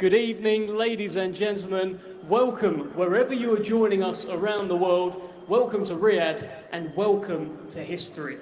Good evening, ladies and gentlemen. Welcome wherever you are joining us around the world. Welcome to Riyadh and welcome to history.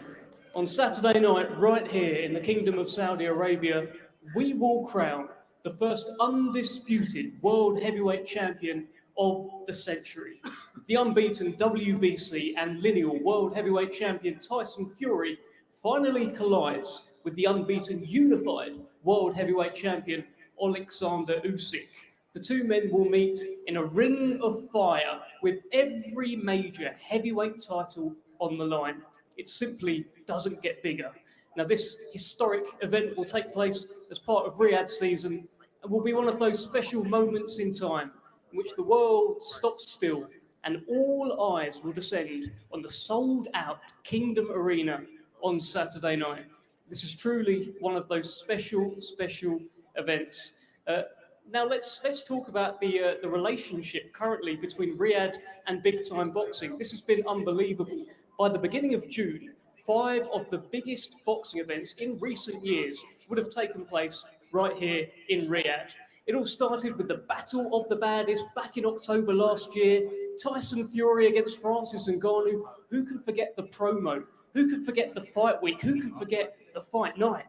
On Saturday night, right here in the Kingdom of Saudi Arabia, we will crown the first undisputed world heavyweight champion of the century. The unbeaten WBC and lineal world heavyweight champion Tyson Fury finally collides with the unbeaten unified world heavyweight champion Oleksandr USYK. The two men will meet in a ring of fire with every major heavyweight title on the line. It simply doesn't get bigger. Now, this historic event will take place as part of Riyadh season and will be one of those special moments in time in which the world stops still and all eyes will descend on the sold-out Kingdom Arena on Saturday night. This is truly one of those special events. Now let's talk about the relationship currently between Riyadh and big-time boxing. This has been unbelievable. By the beginning of June, 5 of the biggest boxing events in recent years would have taken place right here in Riyadh. It all started with the Battle of the Baddest back in October last year. Tyson Fury against Francis Ngannou. Who can forget the promo? Who can forget the fight week? Who can forget the fight night?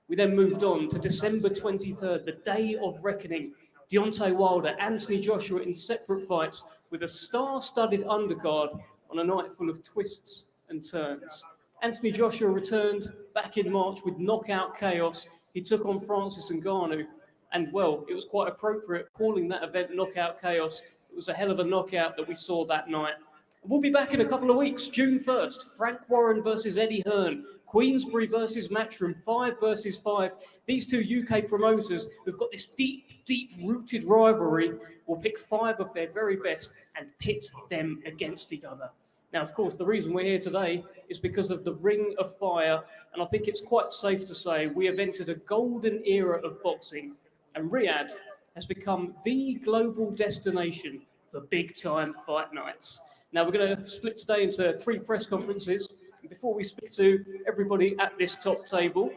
We then moved on to December 23rd, the day of reckoning. Deontay Wilder, Anthony Joshua in separate fights with a star-studded undercard on a night full of twists and turns. Anthony Joshua returned back in March with knockout chaos. He took on Francis Ngannou, and well, it was quite appropriate calling that event knockout chaos. It was a hell of a knockout that we saw that night. We'll be back in a couple of weeks, June 1st, Frank Warren versus Eddie Hearn, Queensbury versus Matchroom, 5 versus 5. These two UK promoters who've got this deep-rooted rivalry will pick 5 of their very best and pit them against each other. Now, of course, the reason we're here today is because of the Ring of Fire, and I think it's quite safe to say we have entered a golden era of boxing, and Riyadh has become the global destination for big-time fight nights. Now, we're going to split today into 3 press conferences. And before we speak to everybody at this top table,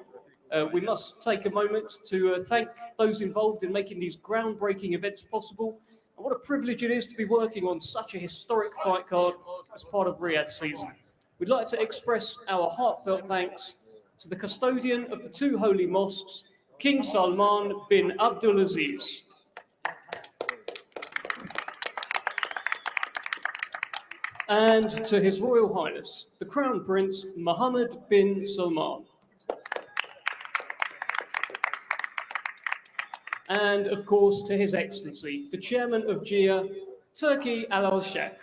we must take a moment to thank those involved in making these groundbreaking events possible. And what a privilege it is to be working on such a historic fight card as part of Riyadh season. We'd like to express our heartfelt thanks to the custodian of the 2 holy mosques, King Salman bin Abdulaziz. And to His Royal Highness, the Crown Prince Mohammed bin Salman. And of course, to His Excellency, the Chairman of GIA, Turki Al-Sheikh.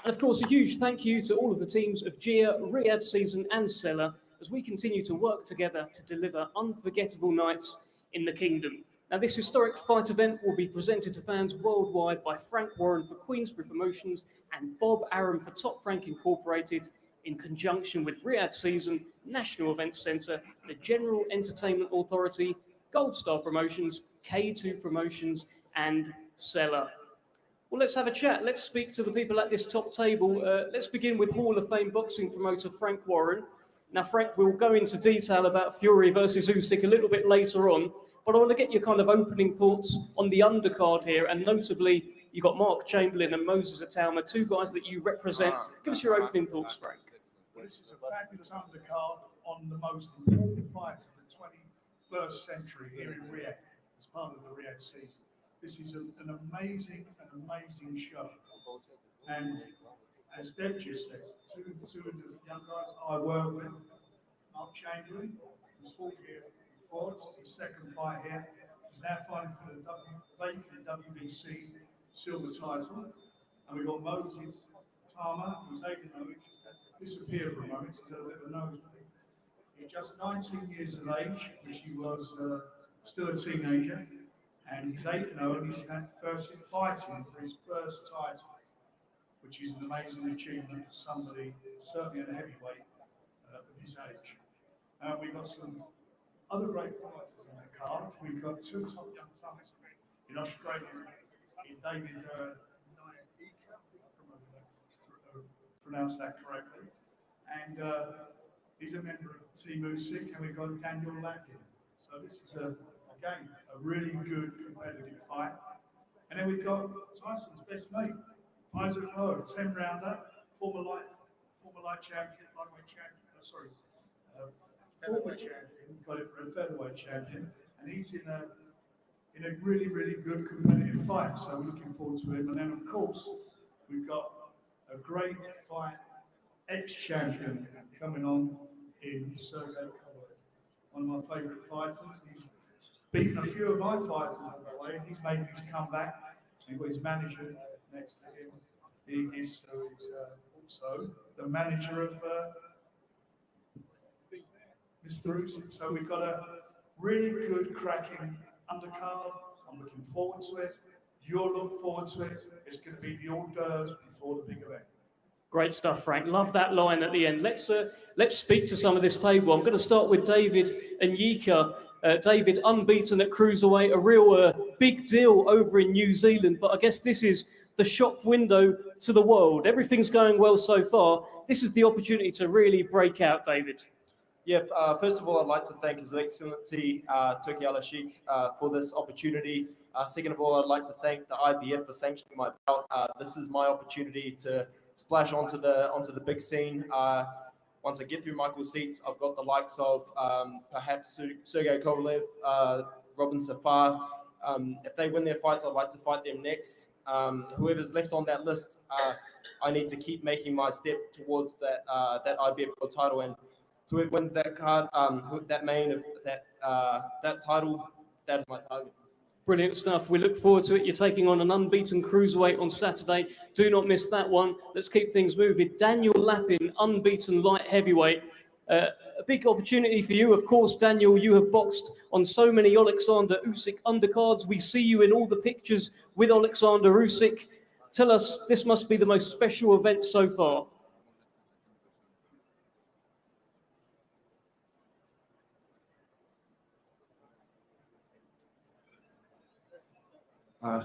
And of course, a huge thank you to all of the teams of GIA, Riyadh Season and Cellar as we continue to work together to deliver unforgettable nights in the Kingdom. Now, this historic fight event will be presented to fans worldwide by Frank Warren for Queensbury Promotions and Bob Arum for Top Rank Incorporated in conjunction with Riyadh Season, National Events Centre, the General Entertainment Authority, Gold Star Promotions, K2 Promotions and Cellar. Well, let's have a chat. Let's speak to the people at this top table. Let's begin with Hall of Fame boxing promoter Frank Warren. Now, Frank, we'll go into detail about Fury versus Usyk a little bit later on, but I want to get your kind of opening thoughts on the undercard here, and notably, you've got Mark Chamberlain and Moses Atauma, 2 guys that you represent. Give us your opening thoughts, Frank. Well, this is a fabulous undercard on the most important fight of the 21st century here in Riyadh, as part of the Riyadh season. This is an amazing show. And as Deb just said, two of the young guys I work with, Mark Chamberlain, who's fought here before, it's his 2nd fight here. He's now fighting for the vacant WBC silver title. And we've got Moses Tama, who's 8-0, he just had to disappear for a moment, he's had a bit of a nosebleed. He's just 19 years of age, which he was still a teenager, and he's 8-0, and he's had first fighting for his first title, which is an amazing achievement for somebody, certainly at a heavyweight of his age. We've got some other great fighters in the card. We've got 2 top young talents in Australia, in David Nyadika, I pronounced that correctly, and he's a member of Team Usyk, and we've got Daniel Lapin, So this is, again, a really good competitive fight. And then we've got Tyson's best mate, Isaac Lowe, 10-rounder, former light champion, lightweight champion, featherweight champion, got it for a featherweight champion, and he's in a really, really good competitive fight. So we're looking forward to him. And then, of course, we've got a great fight, ex-champion coming on in Sergey Kovalev, one of my favourite fighters. He's beaten a few of my fighters on the way, and he's making his comeback. He's got his manager next to him. He is also the manager of Mr. USYK. So we've got a really good, cracking undercard. I'm looking forward to it. You'll look forward to it. It's going to be the hors d'oeuvres before the big event. Great stuff, Frank. Love that line at the end. Let's speak to some of this table. I'm going to start with David and Yika. David, unbeaten at cruiserweight, a real big deal over in New Zealand. But I guess this is the shop window to the world. Everything's going well so far. This is the opportunity to really break out, David. Yeah, first of all, I'd like to thank His Excellency Turki Alashik for this opportunity. Second of all, I'd like to thank the IBF for sanctioning my bout. This is my opportunity to splash onto the big scene. Once I get through Michael Seats, I've got the likes of perhaps Sergey Kovalev, Robin Safar. If they win their fights, I'd like to fight them next. Whoever's left on that list, I need to keep making my step towards that IBF world title, and whoever wins that card, that title, that is my target. Brilliant stuff. We look forward to it. You're taking on an unbeaten cruiserweight on Saturday. Do not miss that one. Let's keep things moving. Daniel Lappin, unbeaten light heavyweight. A big opportunity for you. Of course, Daniel, you have boxed on so many Oleksandr USYK undercards. We see you in all the pictures with Oleksandr USYK. Tell us, this must be the most special event so far.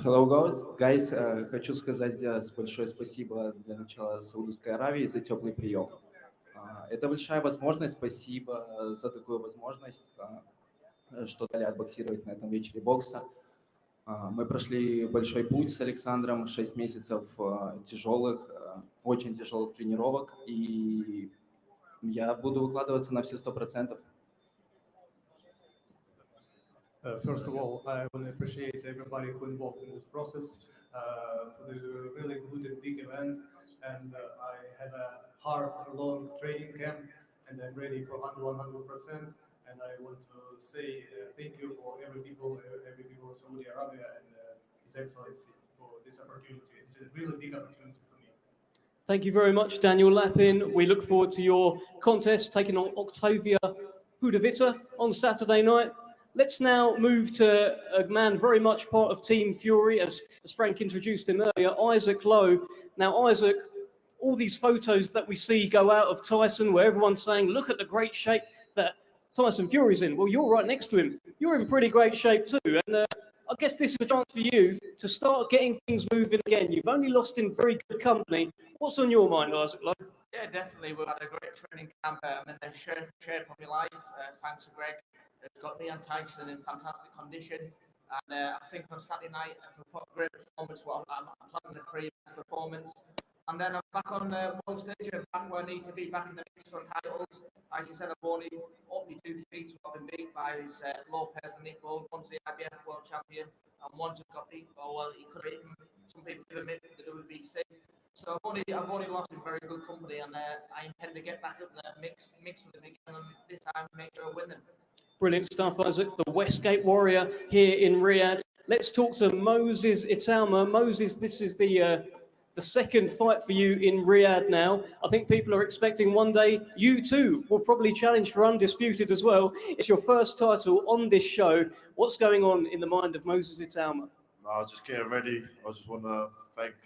Hello, guys. Хочу сказать большое спасибо для начала Саудовской Аравии за теплый прием. Это большая возможность. Спасибо за такую возможность, что дали отбоксировать на этом вечере бокса. Мы прошли большой путь с Александром, 6 месяцев тяжелых, очень тяжелых тренировок, и я буду выкладываться на все 100%. First of all, I want to appreciate everybody who involved in this process for the really good and big event. And I had a hard, long training camp, and I'm ready for 100%. And I want to say thank you for every people of Saudi Arabia and His Excellency for this opportunity. It's a really big opportunity for me. Thank you very much, Daniel Lappin. We look forward to your contest taking on Octavia Hudavita on Saturday night. Let's now move to a man very much part of Team Fury, as Frank introduced him earlier, Isaac Lowe. Now, Isaac, all these photos that we see go out of Tyson, where everyone's saying, look at the great shape that Tyson Fury's in. Well, you're right next to him. You're in pretty great shape too. And I guess this is a chance for you to start getting things moving again. You've only lost in very good company. What's on your mind, Isaac Lowe? Yeah, definitely. We've had a great training camp. I'm in the shape of my life. Thanks to Greg. It's got me and Tyson in fantastic condition. And I think on Saturday night, if we put a great performance, I'm planning to create a performance. And then I'm back on the world stage and back where I need to be, back in the mix for titles. As you said, I've only up me 2 defeats. I've been beat by Lopez and Nick Gold. One's the IBF world champion, and one just got beat. Well, he could have beaten some people give him it for the WBC. So I've only lost in very good company, and I intend to get back up in the mix with them again, and this time make sure I win them. Brilliant stuff, Isaac, the Westgate Warrior here in Riyadh. Let's talk to Moses Italma. Moses, this is the second fight for you in Riyadh now. I think people are expecting one day you too will probably challenge for Undisputed as well. It's your first title on this show. What's going on in the mind of Moses Italma? No, just getting ready. I just want to thank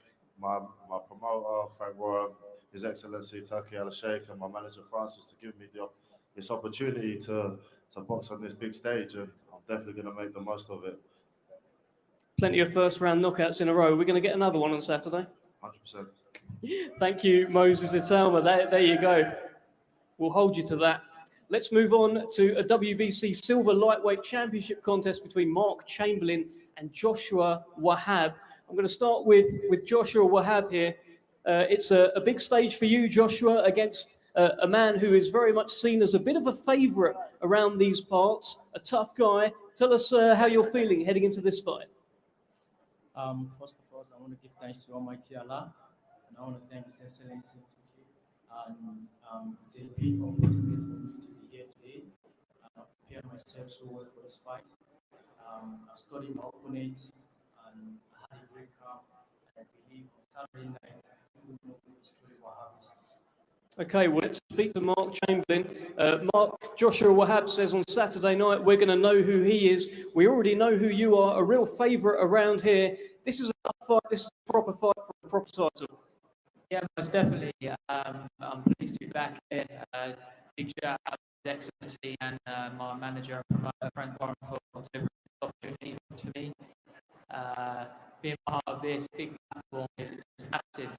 my promoter, Frank Warren, His Excellency Turki Alashik, and my manager Francis to give me this opportunity to box on this big stage, and I'm definitely going to make the most of it. Plenty of first round knockouts in a row. We're going to get another one on Saturday. 100%. Thank you, Moses Italma. There you go. We'll hold you to that. let's move on to a WBC Silver Lightweight Championship contest between Mark Chamberlain and Joshua Wahab. I'm going to start with Joshua Wahab here. It's a big stage for you, Joshua, against a man who is very much seen as a bit of a favourite around these parts, a tough guy. Tell us how you're feeling heading into this fight. First of all, I want to give thanks to Almighty Allah, and I want to thank His Excellency Turkey. And it's a big opportunity for me to be here today. I've prepared myself so well for this fight. I've studied my opponent, and I had a great camp. I believe on Saturday night, people will know truly what happens. Okay, well, let's speak to Mark Chamberlain. Mark, Joshua Wahab says on Saturday night, we're going to know who he is. We already know who you are, a real favourite around here. This is a fight, this is a proper fight for a proper title. Yeah, most definitely. I'm pleased to be back here. Big shout out to His Excellency and my manager, Frank Warren, for delivering the opportunity to me. Being part of this big platform is massive.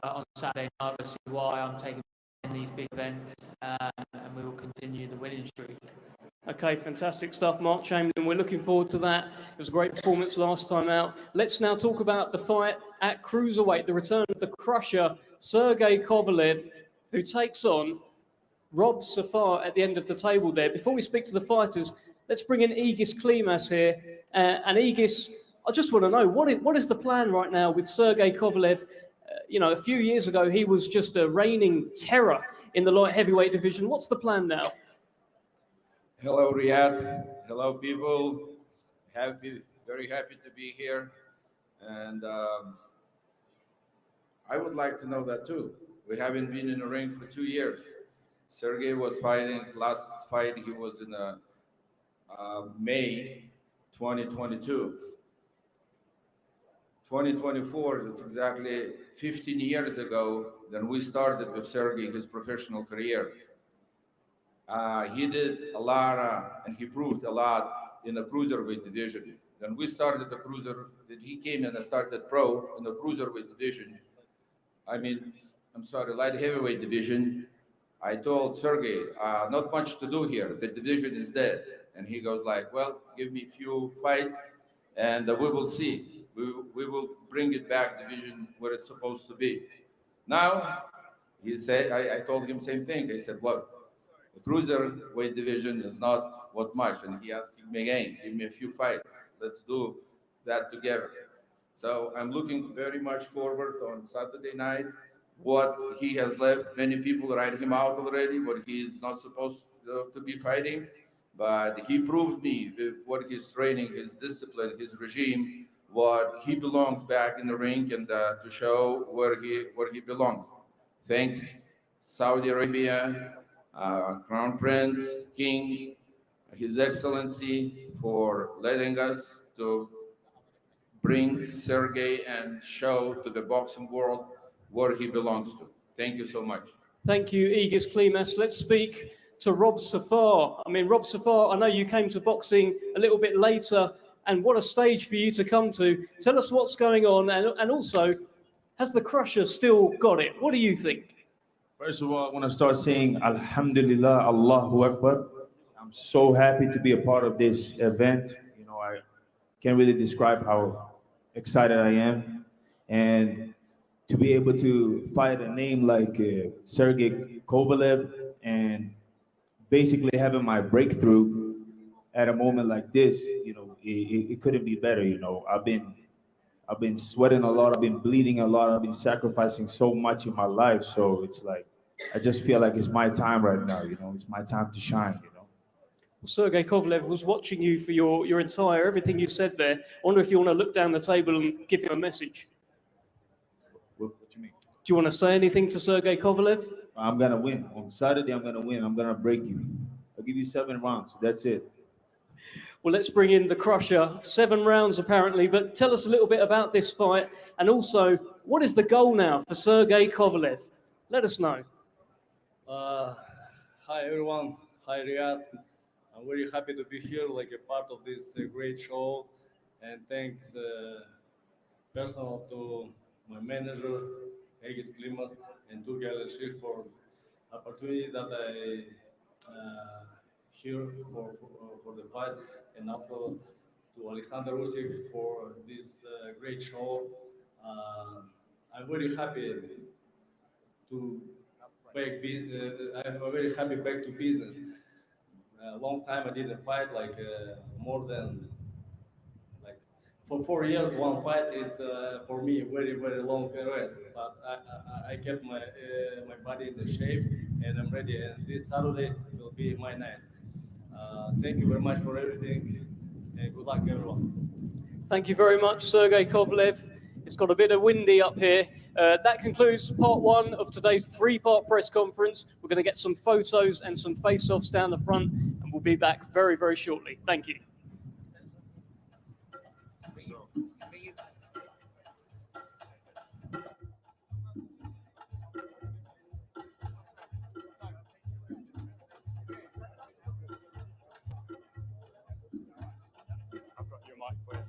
On Saturday night, we'll see why I'm taking in these big events, and we will continue the winning streak. Okay, fantastic stuff, Mark Chamberlain. We're looking forward to that. It was a great performance last time out. Let's now talk about the fight at cruiserweight, the return of the crusher, Sergey Kovalev, who takes on Rob Safar at the end of the table there. Before we speak to the fighters, let's bring in Aegis Klimas here. And Aegis, I just want to know, what is the plan right now with Sergey Kovalev? You know, a few years ago, he was just a reigning terror in the light heavyweight division. What's the plan now? Hello, Riyadh. Hello, people. Very happy to be here. And I would like to know that too. We haven't been in the ring for 2 years. Sergey was fighting, last fight he was in May 2022. 2024 is exactly 15 years ago than we started with Sergey his professional career. He did a lot and he proved a lot in the cruiserweight division. Then we started the cruiser, that he came in and started pro in the cruiserweight division. Light heavyweight division. I told Sergey, not much to do here. The division is dead. And he goes like, well, give me a few fights and we will see. We will bring it back division where it's supposed to be. Now, he said, I told him same thing. I said, look, the cruiserweight division is not what much. And he asked me again, give me a few fights. Let's do that together. So I'm looking very much forward on Saturday night. What he has left, many people write him out already, what he's not supposed to be fighting. But he proved me with what his training, his discipline, his regime, what he belongs back in the ring and to show where he belongs. Thanks, Saudi Arabia, Crown Prince, King, His Excellency, for letting us to bring Sergey and show to the boxing world where he belongs to. Thank you so much. Thank you, Aegis Klimas. Let's speak to Rob Safar. I mean, Rob Safar, I know you came to boxing a little bit later, and what a stage for you to come to. Tell us what's going on, and also, has the crusher still got it? What do you think? First of all, I want to start saying Alhamdulillah, Allahu Akbar. I'm so happy to be a part of this event. You know, I can't really describe how excited I am. And to be able to fight a name like Sergey Kovalev and basically having my breakthrough at a moment like this, you know, it couldn't be better. You know, I've been sweating a lot, I've been bleeding a lot, I've been sacrificing so much in my life. So it's like, I just feel like it's my time right now, you know, it's my time to shine, you know. Well, Sergey Kovalev was watching you for your entire, everything you said there. I wonder if you want to look down the table and give him a message. What do you mean? Do you want to say anything to Sergey Kovalev? I'm going to win. On Saturday, I'm going to win. I'm going to break you. I'll give you 7 rounds. That's it. Well, let's bring in the crusher. 7 rounds, apparently. But tell us a little bit about this fight. And also, what is the goal now for Sergey Kovalev? Let us know. Hi, everyone. Hi, Riyadh. I'm very happy to be here, like a part of this great show. And thanks personal to my manager, Aegis Klimas, and Turkey USYK for opportunity that here for the fight, and also to Oleksandr USYK for this great show. I'm very happy to I'm very happy back to business. A long time I didn't fight, like more than like for 4 years. One fight is for me a very long rest. But I kept my body in the shape, and I'm ready. And this Saturday will be my night. Thank you very much for everything, and good luck everyone. Thank you very much, Sergey Kovalev. It's got a bit of windy up here. That concludes part one of today's three-part press conference. We're going to get some photos and some face-offs down the front, and we'll be back very shortly. Thank you. I've got your mic for you.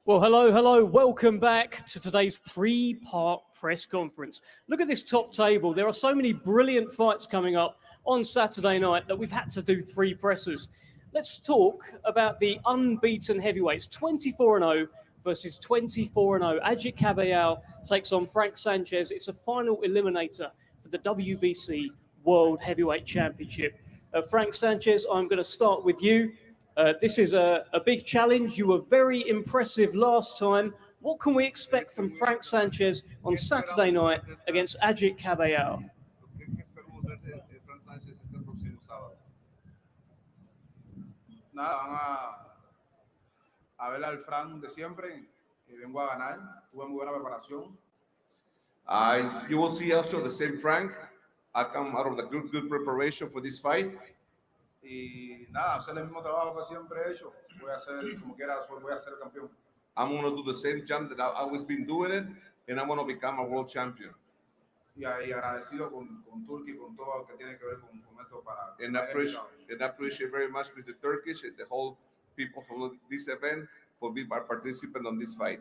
Well, hello. Welcome back to today's three-part press conference. Look at this top table. There are so many brilliant fights coming up on Saturday night that we've had to do three presses. Let's talk about the unbeaten heavyweights, 24-0 versus 24-0. Ajit Caballero takes on Frank Sanchez. It's a final eliminator for the WBC World Heavyweight Championship. Frank Sanchez, I'm going to start with you. This is a big challenge. You were very impressive last time. What can we expect from Frank Sanchez on Saturday night against Ajit Caballero? Nada, van a ver al Frank de siempre. Vengo a ganar. Tuve muy buena preparación. You will see also the same Frank. I come out of the good preparation for this fight. Y nada, hacer el mismo trabajo que siempre he hecho. Voy a hacer como quiera, voy a ser el campeón. I'm going to do the same job that I've always been doing it, and I'm going to become a world champion. Y agradecido con Turkey, con todo lo que tiene que ver con esto para. And I appreciate very much Mr. Turkish and the whole people for this event for being a participant on this fight.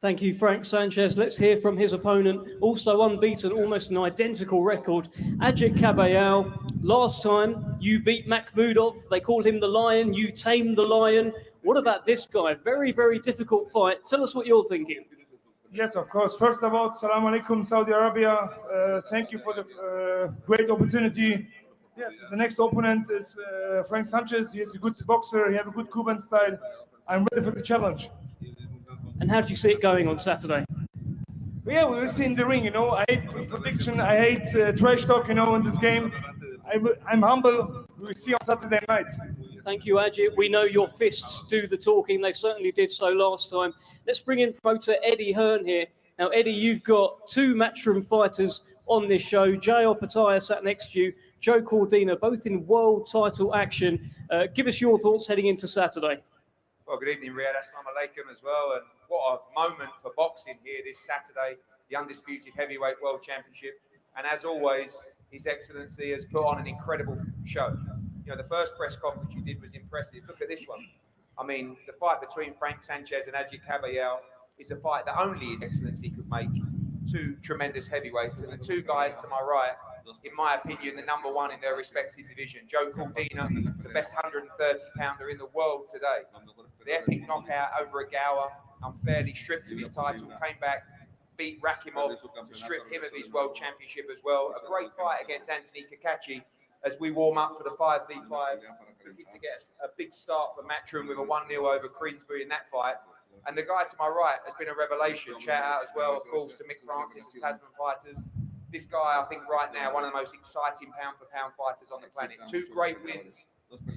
Thank you, Frank Sanchez. Let's hear from his opponent, also unbeaten, almost an identical record, Ajit Caballero. Last time, you beat Makhmudov. They called him the Lion. You tamed the Lion. What about this guy? Very, very difficult fight. Tell us what you're thinking. Yes, of course. First of all, Salam Alaikum, Saudi Arabia. Thank you for the great opportunity. Yes, the next opponent is Frank Sanchez. He is a good boxer. He has a good Cuban style. I'm ready for the challenge. And how do you see it going on Saturday? Yeah, we will see in the ring, you know. I hate prediction. I hate trash talk, you know, in this game. I'm humble. We'll see on Saturday night. Thank you, Ajit. We know your fists do the talking. They certainly did so last time. Let's bring in promoter Eddie Hearn here. Now, Eddie, you've got two matchroom fighters on this show. Jayar Pataya sat next to you, Joe Cordina, both in world title action. Give us your thoughts heading into Saturday. Well, good evening, Riyadh. Assalamu alaikum as well. And what a moment for boxing here this Saturday, the Undisputed Heavyweight World Championship. And as always, His Excellency has put on an incredible show. You know, the first press conference you did was impressive. Look at this one. I mean, the fight between Frank Sanchez and Ajit Caballero is a fight that only His Excellency could make. Two tremendous heavyweights. And the two guys to my right, in my opinion, the number one in their respective division. Joe Cordina, the best 130-pounder in the world today. The epic knockout over Agawa, unfairly stripped of his title, came back, beat Rakimov to strip him of his world championship as well. A great fight against Anthony Kakachi as we warm up for the 5v5. Looking to get a big start for Matchroom with a 1-0 over Queensbury in that fight. And the guy to my right has been a revelation. Shout out as well, of course, to Mick Francis and Tasman Fighters. This guy, I think right now, one of the most exciting pound-for-pound fighters on the planet. Two great wins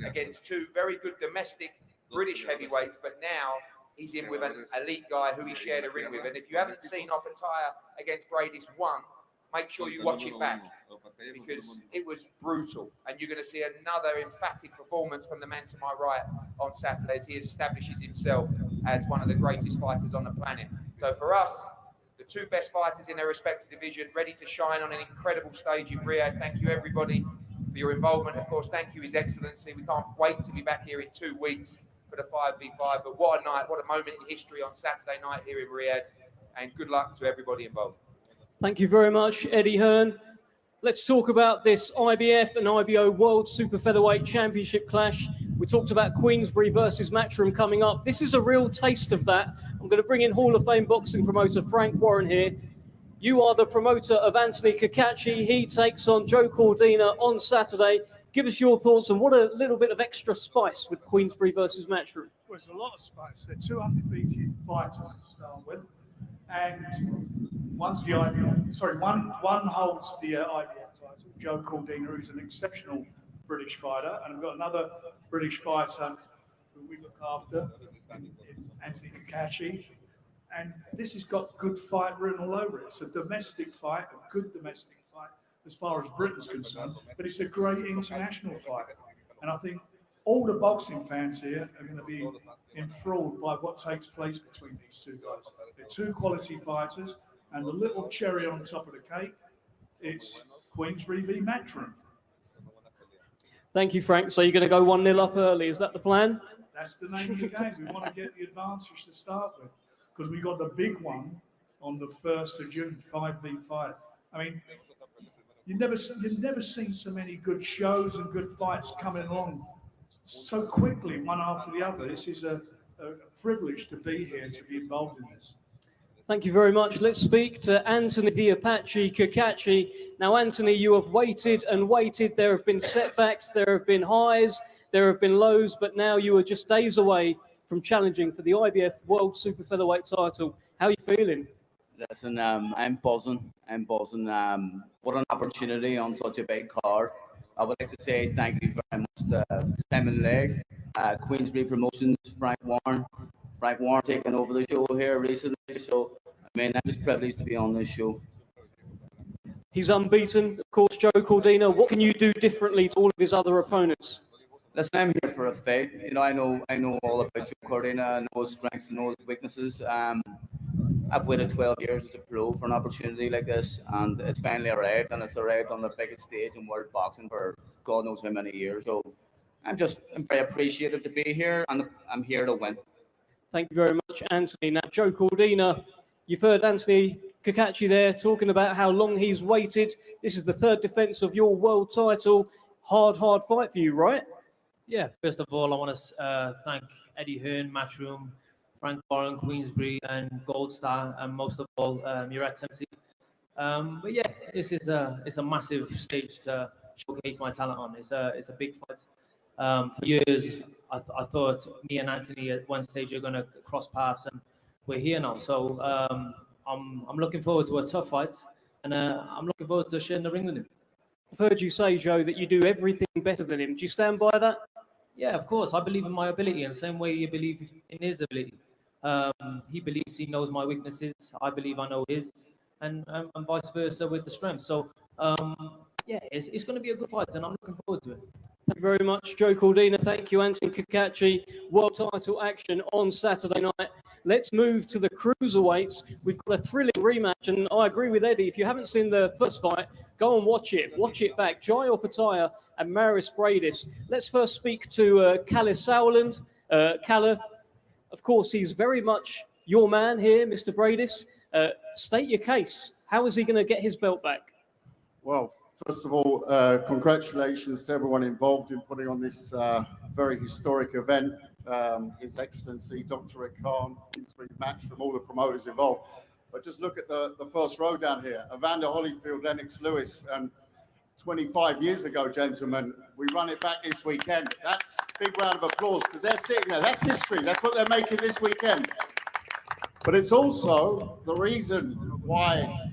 against two very good domestic British heavyweights, but now he's in with an elite guy who he shared a ring with. And if you haven't seen Opataya against Bradis 1, make sure you watch it back because it was brutal. And you're going to see another emphatic performance from the man to my right on Saturday as he establishes himself as one of the greatest fighters on the planet. So for us, the two best fighters in their respective division, ready to shine on an incredible stage in Riyadh. Thank you, everybody, for your involvement. Of course, thank you, His Excellency. We can't wait to be back here in 2 weeks for the 5v5. But what a night, what a moment in history on Saturday night here in Riyadh. And good luck to everybody involved. Thank you very much, Eddie Hearn. Let's talk about this IBF and IBO World Super Featherweight Championship clash. We talked about Queensbury versus Matchroom coming up. This is a real taste of that. I'm going to bring in Hall of Fame boxing promoter Frank Warren here. You are the promoter of Anthony Kakachi. He takes on Joe Cordina on Saturday. Give us your thoughts on what a little bit of extra spice with Queensbury versus Matchroom. Well, it's a lot of spice. They're two undefeated fighters to start with. And one's the IBF. Sorry, one holds the IBF title, Joe Cordina, who's an exceptional British fighter. And we've got another British fighter who we look after, Anthony Kakachi. And this has got good fight written all over it. It's a domestic fight, a good domestic fight as far as Britain's concerned, but it's a great international fight. And I think all the boxing fans here are going to be enthralled by what takes place between these two guys. They're two quality fighters, and the little cherry on top of the cake, it's Queensbury v Matchroom. Thank you, Frank. So you're going to go 1-0 up early. Is that the plan? That's the name of the game. We want to get the advantage to start with, because we got the big one on the 1st of June, 5v5. I mean, you've never seen so many good shows and good fights coming along so quickly, one after the other. This is a privilege to be here, to be involved in this. Thank you very much. Let's speak to Anthony the Apache Kakachi. Now, Anthony, you have waited and waited. There have been setbacks, there have been highs, there have been lows, but now you are just days away from challenging for the IBF World Super Featherweight title. How are you feeling? Listen, I'm buzzing. I'm buzzing. What an opportunity on such a big card. I would like to say thank you very much to Simon Legg, Queensbury Promotions, Frank Warren taking over the show here recently. So, I mean, I'm just privileged to be on this show. He's unbeaten, of course, Joe Cordina. What can you do differently to all of his other opponents? Listen, I'm here for a fight. You know, I know all about Joe Cordina, I know his strengths and know his weaknesses. I've waited 12 years as a pro for an opportunity like this, and it's finally arrived, and it's arrived on the biggest stage in world boxing for God knows how many years. So I'm very appreciative to be here, and I'm here to win. Thank you very much, Anthony. Now, Joe Cordina, you've heard Anthony Kakachi there talking about how long he's waited. This is the 3rd defense of your world title. Hard fight for you, right? Yeah, first of all, I want to thank Eddie Hearn, Matchroom, Frank Warren, Queensbury, and Gold Star, and most of all, Your Excellency. But yeah, it's a massive stage to showcase my talent on. It's a big fight. For years, I thought me and Anthony at one stage are going to cross paths, and we're here now. So I'm looking forward to a tough fight, and I'm looking forward to sharing the ring with him. I've heard you say, Joe, that you do everything better than him. Do you stand by that? Yeah, of course. I believe in my ability, and the same way you believe in his ability. He believes he knows my weaknesses. I believe I know his, and vice versa with the strength. So yeah, it's going to be a good fight, and I'm looking forward to it. Thank you very much, Joe Cordina. Thank you, Anthony Kakachi. World title action on Saturday night. Let's move to the cruiserweights. We've got a thrilling rematch, and I agree with Eddie. If you haven't seen the first fight, go and watch it. Watch it back. Jai Opataya and Maris Bradis. Let's first speak to Kalle Sauerland. Kalle, of course, he's very much your man here, Mr. Bradis. State your case. How is he going to get his belt back? Well, first of all, congratulations to everyone involved in putting on this very historic event. His Excellency, Dr. Rick Khan, match from all the promoters involved. But just look at the first row down here. Evander Holyfield, Lennox Lewis. 25 years ago, gentlemen, we run it back this weekend. That's a big round of applause because they're sitting there. That's history. That's what they're making this weekend. But it's also the reason why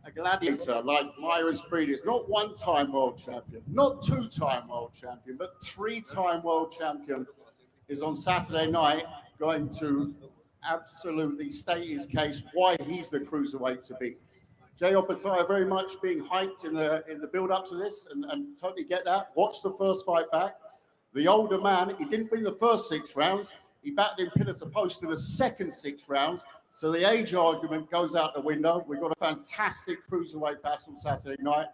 a gladiator like Maris Bradis, not one-time world champion, not two-time world champion, but three-time world champion, is on Saturday night going to absolutely state his case why he's the cruiserweight to beat. Jai Opataya very much being hyped in the build-up to this, and totally get that. Watch the first fight back. The older man, he didn't win the first 6 rounds. He batted in pillar to post in the second 6 rounds. So the age argument goes out the window. We've got a fantastic cruiserweight battle Saturday night.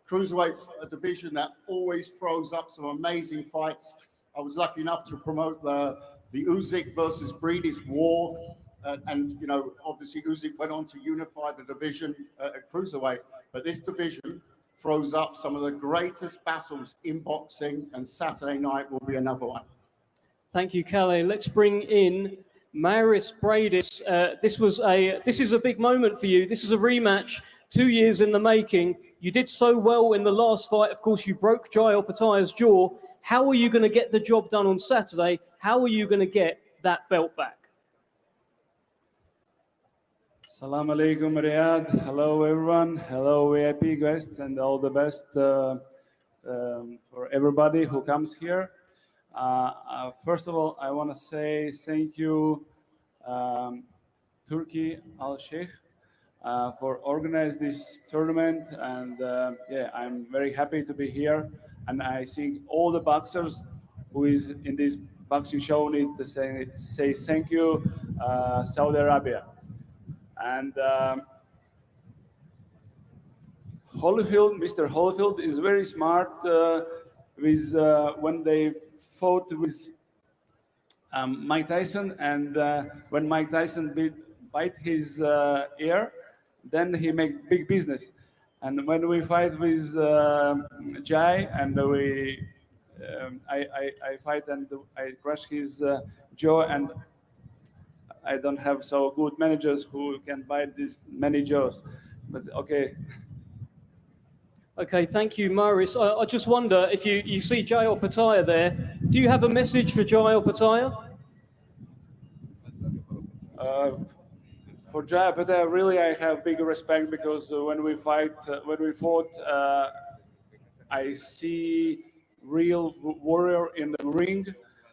Cruiserweight's a division that always throws up some amazing fights. I was lucky enough to promote the USYK versus Bradis war. And, you know, obviously USYK went on to unify the division at cruiserweight. But this division throws up some of the greatest battles in boxing, and Saturday night will be another one. Thank you, Kalle. Let's bring in Maris Bradis. This is a big moment for you. This is a rematch, 2 years in the making. You did so well in the last fight. Of course, you broke Jai Opataya's jaw. How are you going to get the job done on Saturday? How are you going to get that belt back? Assalamu alaikum, Riyadh. Hello, everyone. Hello, VIP guests, and all the best for everybody who comes here. First of all, I want to say thank you, Turkey Al-Sheikh, for organizing this tournament. And yeah, I'm very happy to be here. And I think all the boxers who is in this boxing show need to say thank you, Saudi Arabia. And Holyfield, Mr. Holyfield is very smart with when they fought with Mike Tyson, and when Mike Tyson bite his ear, then he make big business. And when we fight with Jai, and I fight and I crush his jaw, and I don't have so good managers who can bite these many jaws. But okay. Okay, thank you, Maurice. I just wonder if you see Jai Opataya there, do you have a message for Jai Opataya? For Jai, but really I have big respect, because when we fought, I see real warrior in the ring,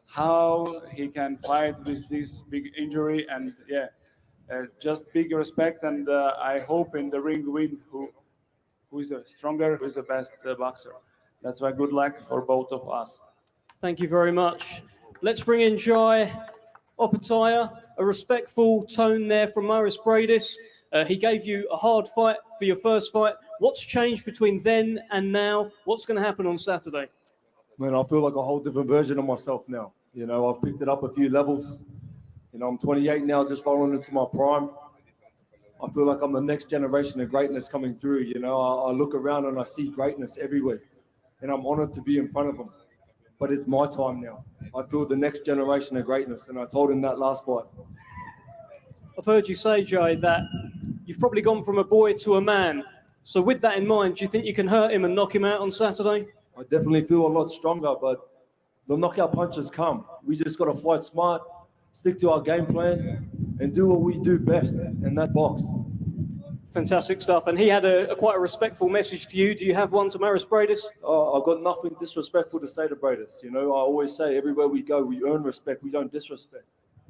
how he can fight with this big injury, and yeah, just big respect, and I hope in the ring win who is the stronger, who is the best boxer. That's why good luck for both of us. Thank you very much. Let's bring in Jai Opataya. A respectful tone there from Maurice Bradis. He gave you a hard fight for your first fight. What's changed between then and now? What's going to happen on Saturday? Man, I feel like a whole different version of myself now. You know, I've picked it up a few levels. You know, I'm 28 now, just rolling into my prime. I feel like I'm the next generation of greatness coming through. You know, I look around and I see greatness everywhere, and I'm honored to be in front of them. But it's my time now. I feel the next generation of greatness, and I told him that last fight. I've heard you say, Jai, that you've probably gone from a boy to a man. So with that in mind, do you think you can hurt him and knock him out on Saturday? I definitely feel a lot stronger, but the knockout punches come. We just got to fight smart, stick to our game plan, and do what we do best, and that box. Fantastic stuff. And he had quite a respectful message to you. Do you have one to Maurice Bradis? I've got nothing disrespectful to say to Bradis. You know, I always say everywhere we go, we earn respect, we don't disrespect.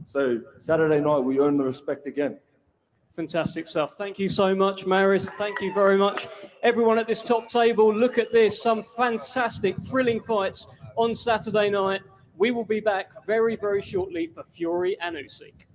So Saturday night, we earn the respect again. Fantastic stuff. Thank you so much, Maurice. Thank you very much. Everyone at this top table, look at this. Some fantastic, thrilling fights on Saturday night. We will be back very, very shortly for Fury and Usyk.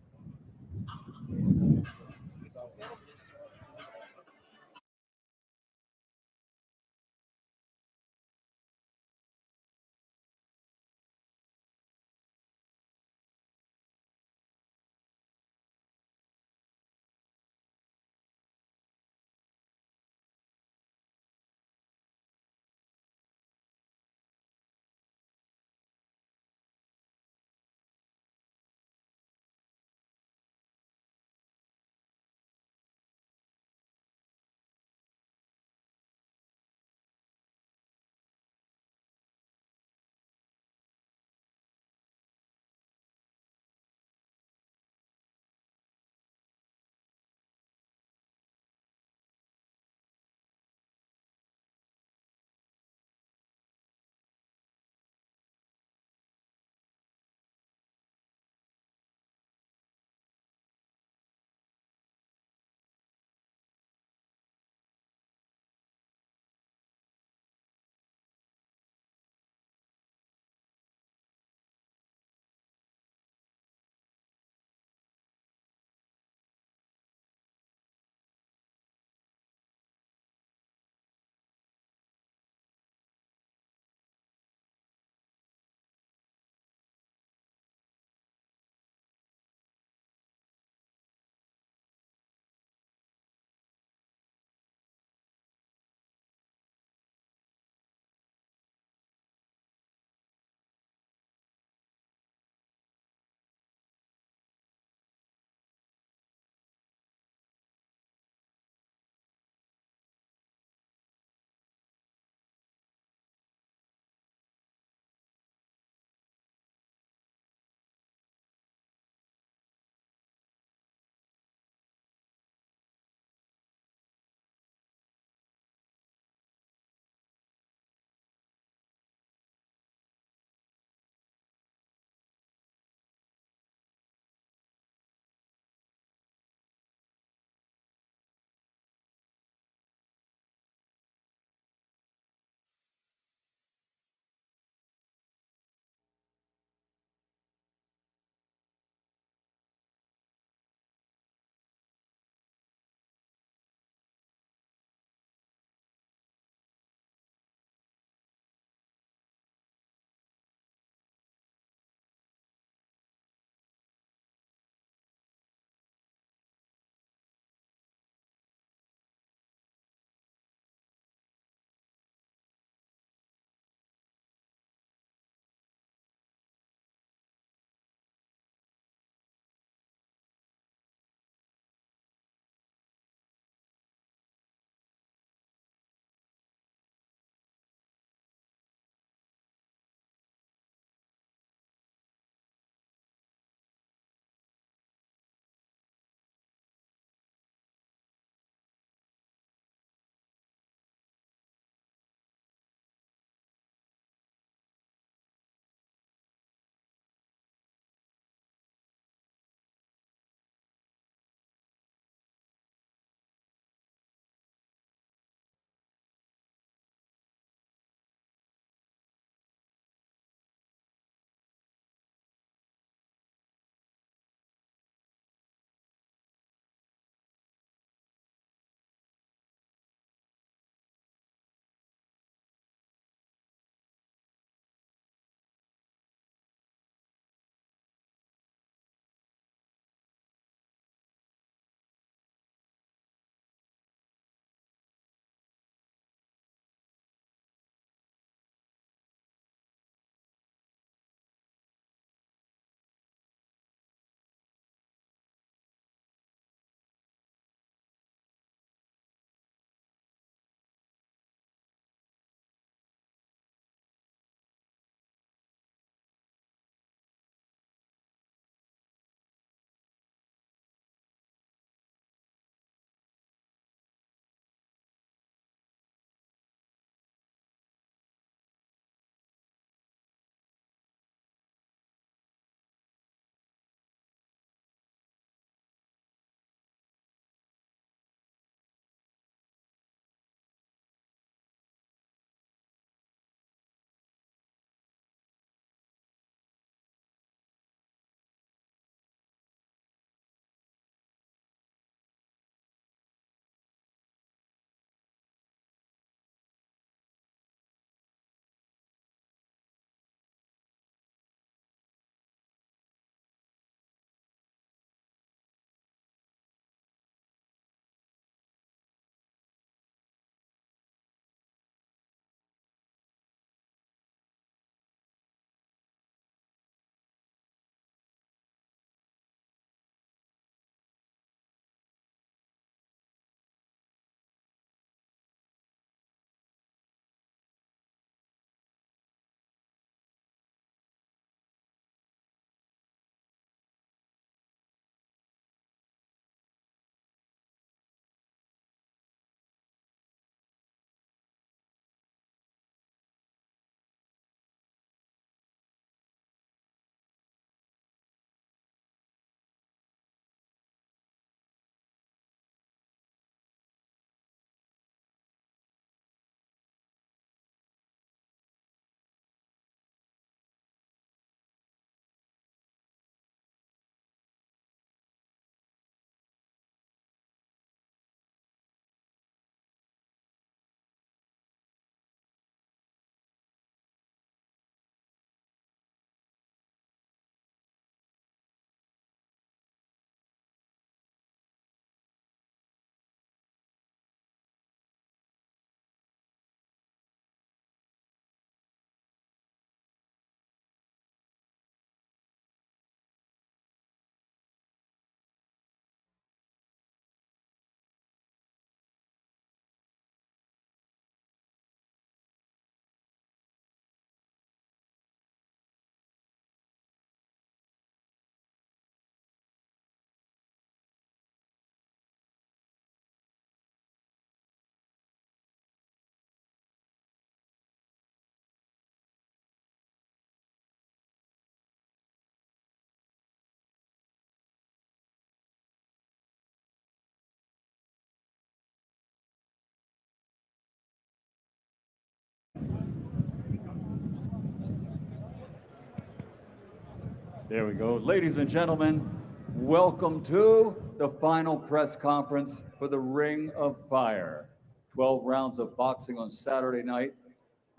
There we go. Ladies and gentlemen, welcome to the final press conference for the Ring of Fire. 12 rounds of boxing on Saturday night.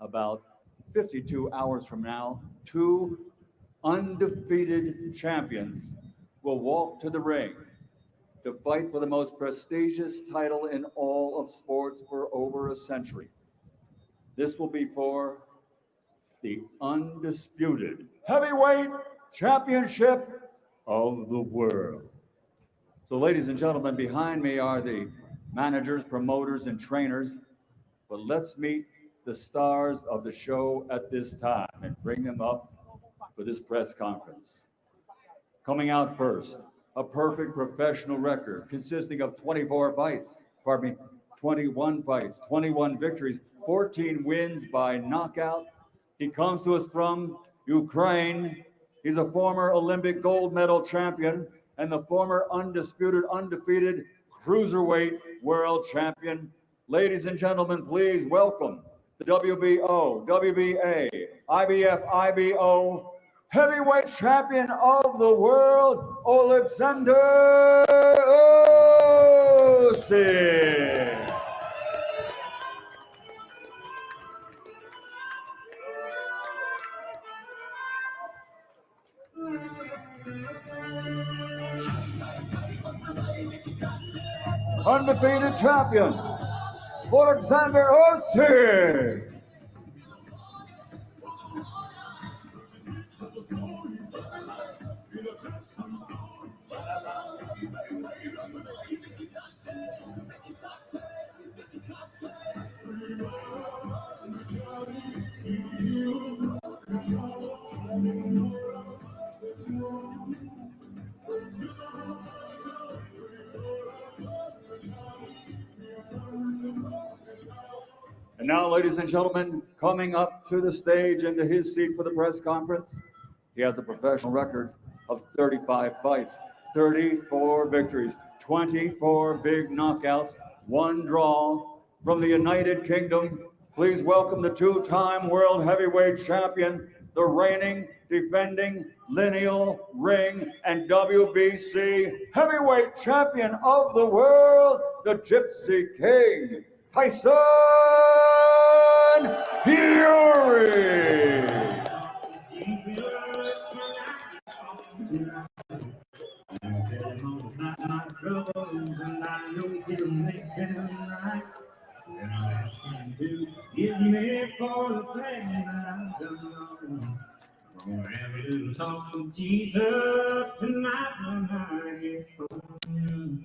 About 52 hours from now, two undefeated champions will walk to the ring to fight for the most prestigious title in all of sports for over a century. This will be for the undisputed heavyweight championship of the world. So ladies and gentlemen, behind me are the managers, promoters, and trainers, but let's meet the stars of the show at this time and bring them up for this press conference. Coming out first, a perfect professional record consisting of 21 fights, 21 victories, 14 wins by knockout. He comes to us from Ukraine. He's a former Olympic gold medal champion and the former undisputed, undefeated cruiserweight world champion. Ladies and gentlemen, please welcome the WBO, WBA, IBF, IBO heavyweight champion of the world, Oleksandr USYK. Undefeated champion, Oleksandr USYK. And now, ladies and gentlemen, coming up to the stage and to his seat for the press conference, he has a professional record of 35 fights, 34 victories, 24 big knockouts, 1 draw. From the United Kingdom, please welcome the two-time world heavyweight champion, the reigning, defending, lineal, ring, and WBC heavyweight champion of the world, the Gypsy King, Tyson Fury. Give me for the thing I've done. Gonna have a little talk with Jesus tonight when I get home.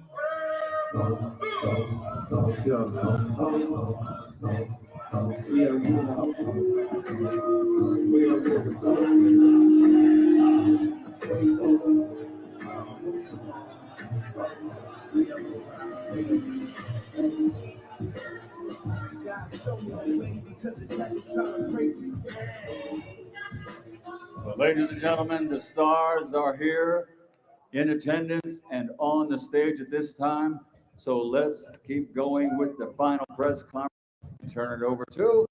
Well, ladies and gentlemen, the stars are here in attendance and on the stage at this time. So let's keep going with the final press conference. Turn it over to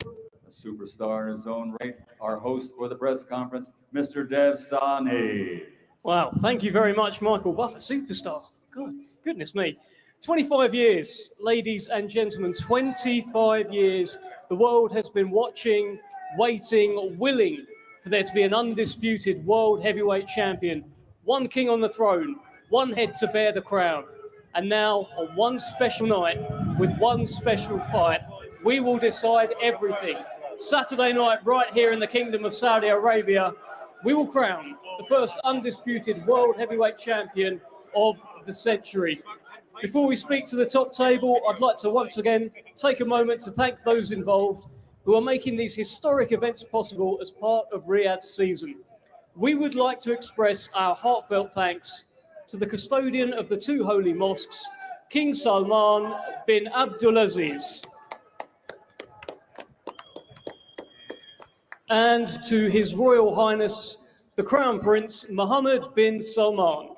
a superstar in his own right, our host for the press conference, Mr. Dev Sani. Wow, thank you very much, Michael Buffer, superstar. God, goodness me. 25 years, ladies and gentlemen, 25 years. The world has been watching, waiting, willing for there to be an undisputed world heavyweight champion. One king on the throne, one head to bear the crown. And now, on one special night, with one special fight, we will decide everything. Saturday night, right here in the Kingdom of Saudi Arabia, we will crown the first undisputed world heavyweight champion of the century. Before we speak to the top table, I'd like to once again take a moment to thank those involved who are making these historic events possible as part of Riyadh's season. We would like to express our heartfelt thanks to the custodian of the two holy mosques, King Salman bin Abdulaziz, and to His Royal Highness, the Crown Prince Mohammed bin Salman,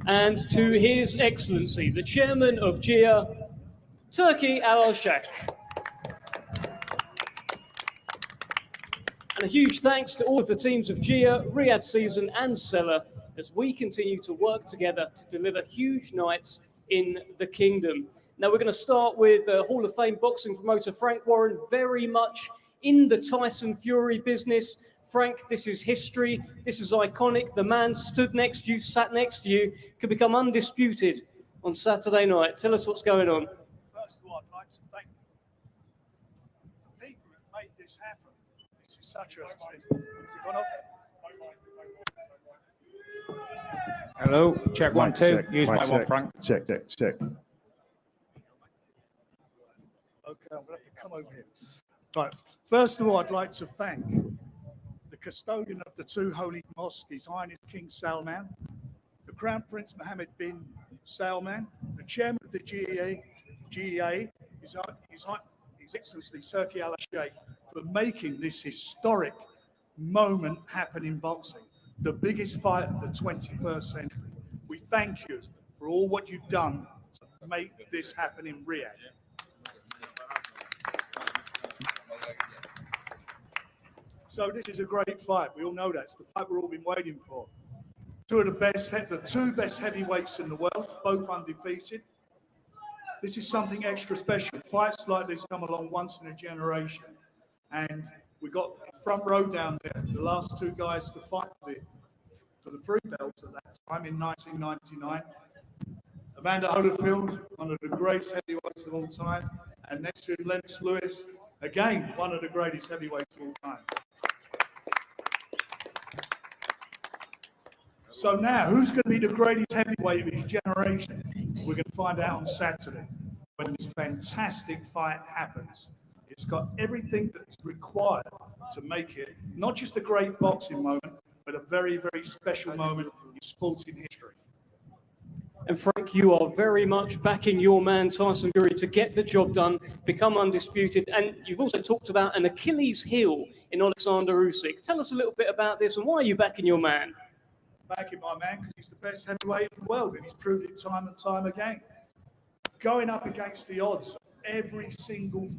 and to His Excellency, the Chairman of GIA, Turkey Al-Sheikh. And a huge thanks to all of the teams of Gia, Riyadh Season and Seller as we continue to work together to deliver huge nights in the kingdom. Now we're going to start with Hall of Fame boxing promoter Frank Warren, very much in the Tyson Fury business. Frank, this is history. This is iconic. The man stood next to you, sat next to you, could become undisputed on Saturday night. Tell us what's going on. First of all, I'd like to thank the people who made this happen. This is such a... Has it gone off? Hello, check one, two. Check, Use my check, one, Frank. Check. Okay, I'm going to have to come over here. Right. First of all, I'd like to thank the custodian of the two holy mosques, His Highness King Salman, the Crown Prince Mohammed bin Salman, the chairman of the GEA, His Excellency Turki Al-Sheikh, for making this historic moment happen in boxing, the biggest fight of the 21st century. We thank you for all what you've done to make this happen in Riyadh. So this is a great fight. We all know that. It's the fight we've all been waiting for. The two best heavyweights in the world, both undefeated. This is something extra special. Fights like this come along once in a generation. And we got front row down there, the last two guys to fight for the three belts at that time in 1999. Evander Holyfield, one of the greatest heavyweights of all time. And next to him, Lennox Lewis, again, one of the greatest heavyweights of all time. So now, who's going to be the greatest heavyweight of his generation? We're going to find out on Saturday when this fantastic fight happens. It's got everything that is required to make it not just a great boxing moment, but a very, very special moment in sporting history. And Frank, you are very much backing your man Tyson Fury to get the job done, become undisputed, and you've also talked about an Achilles heel in Oleksandr USYK. Tell us a little bit about this and why are you backing your man? Backing my man because he's the best heavyweight in the world and he's proved it time and time again. Going up against the odds every single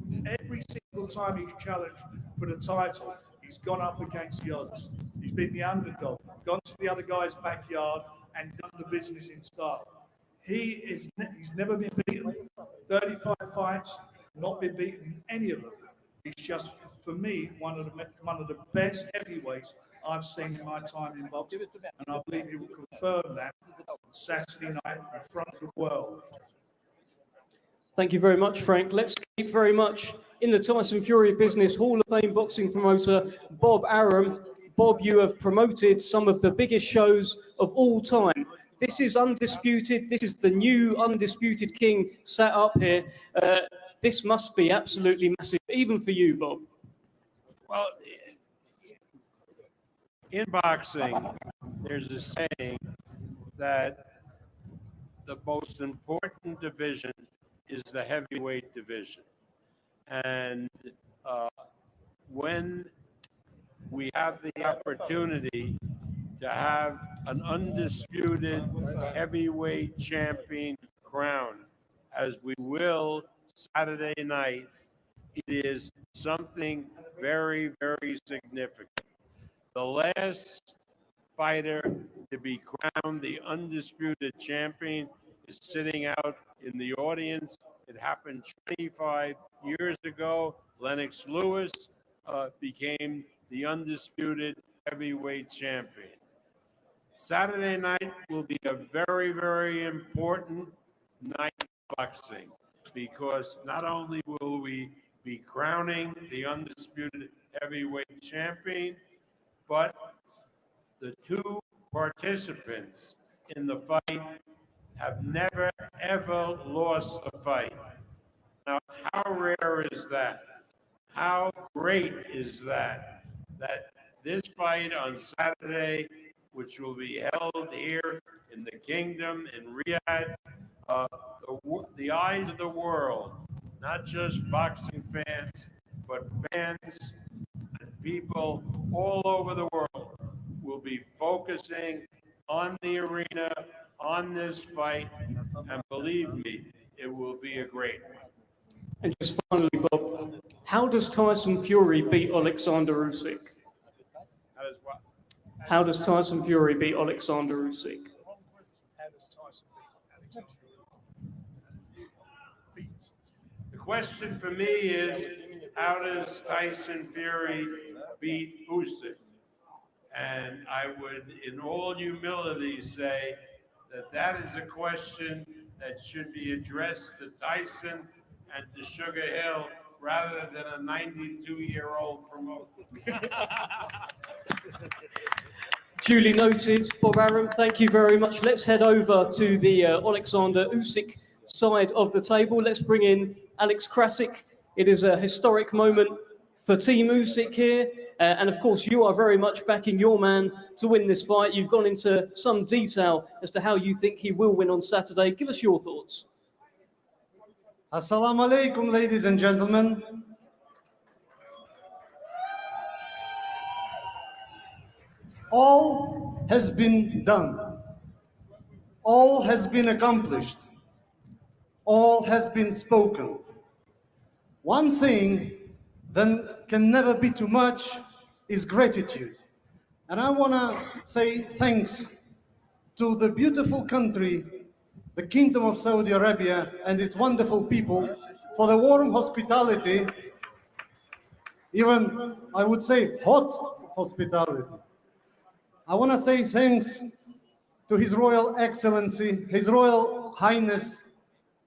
time he's challenged for the title, he's gone up against the odds. He's been the underdog, gone to the other guy's backyard and done the business in style. He's never been beaten. 35 fights, not been beaten in any of them. He's just, for me, one of the best heavyweights I've seen in my time in boxing, and I believe he will confirm that Saturday night in front of the world. Thank you very much, Frank. Let's keep very much in the Tyson Fury business. Hall of Fame boxing promoter Bob Arum. Bob, you have promoted some of the biggest shows of all time. This is undisputed. This is the new undisputed king sat up here. This must be absolutely massive, even for you, Bob. Well, in boxing, there's a saying that the most important division is the heavyweight division. And when we have the opportunity to have an undisputed heavyweight champion crown, as we will Saturday night, it is something very, very significant. The last fighter to be crowned the undisputed champion is sitting out in the audience. It happened 25 years ago. Lennox Lewis became the undisputed heavyweight champion. Saturday night will be a very, very important night of boxing because not only will we be crowning the undisputed heavyweight champion, but the two participants in the fight have never, ever lost a fight. Now, how rare is that? How great is that? That this fight on Saturday, which will be held here in the kingdom in Riyadh, the eyes of the world, not just boxing fans, but fans and people all over the world will be focusing on the arena, on this fight, and believe me, it will be a great one. And just finally, Bob, how does Tyson Fury beat Oleksandr USYK? How does Tyson Fury beat Oleksandr Usyk? How does Tyson beat Alexander Fury? The question for me is, how does Tyson Fury beat Usyk? And I would, in all humility, say that that is a question that should be addressed to Tyson and to Sugar Hill rather than a 92-year-old promoter. Duly noted, Bob Arum. Thank you very much. Let's head over to the Oleksandr Usyk side of the table. Let's bring in Alex Krasik. It is a historic moment for Team Usyk here. And of course, you are very much backing your man to win this fight. You've gone into some detail as to how you think he will win on Saturday. Give us your thoughts. Assalamu alaikum, ladies and gentlemen. All has been done. All has been accomplished. All has been spoken. One thing that can never be too much is gratitude. And I want to say thanks to the beautiful country, the Kingdom of Saudi Arabia, and its wonderful people for the warm hospitality, even I would say hot hospitality. I want to say thanks to His Royal Excellency, His Royal Highness,